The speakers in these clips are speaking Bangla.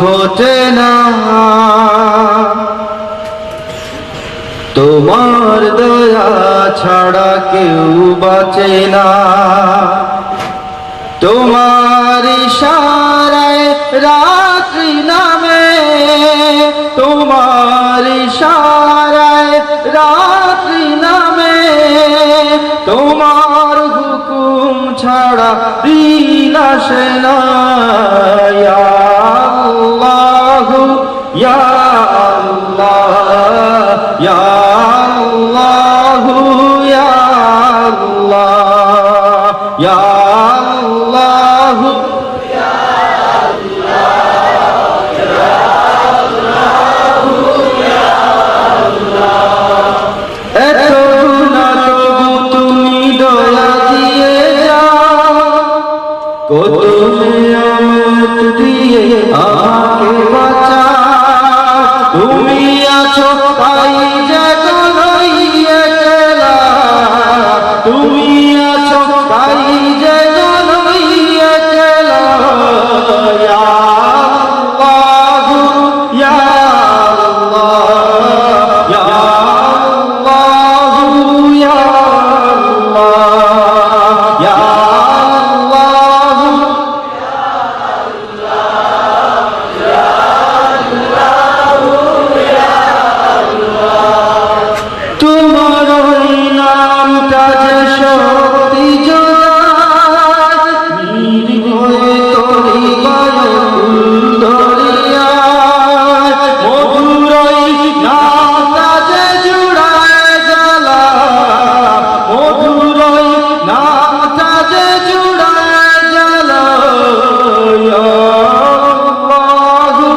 ঘটে না, তোমার দয়া ছাড়া কেউ বাঁচে না। তোমার ইশারায় রাত্রি নামে, তোমার ইশারায় রাত্রি নামে, তোমার হুকুম ছাড়া দিন আসে না। ইয়া আল্লাহু ইয়া আল্লাহ, ইয়া আল্লাহু ইয়া আল্লাহ, ইয়া আল্লাহু ইয়া আল্লাহু ইয়া আল্লাহ। এত গুনাহ তবু তুমি দয়া দিয়ে যাও, কত নিয়ামত দিয়ে আমাকে বাঁচাও। তুমি আছো তাই যে কোনই একলা, তুমি আছো তাই যে কোনই একলা। ইয়া আল্লাহু ইয়া আল্লাহ, ইয়া আল্লাহু ইয়া আল্লাহ, ইয়া আল্লাহু তোমার ওই নামটা যে শক্তি যোগায়, নির্ভয়ে তোরি বায়ুল দরিয়ায়। মধুর ওই নামটা যে জুড়ায় জ্বালা, মধুর ওই নামটা যে জুড়ায় জ্বালা। ইয়া আল্লাহু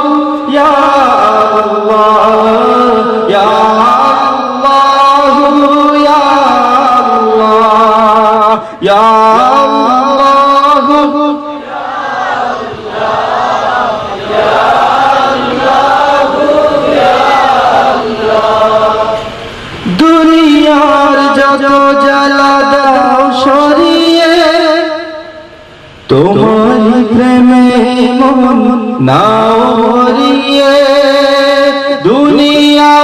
ইয়া আল্লাহ, ইয়া ইয়া আল্লাহু ইয়া আল্লাহু ইয়া আল্লাহ। দুনিয়ার যত জ্বালা দাও সরিয়ে, তোমার প্রেমে মন নাও ভরিয়ে। দুনিয়া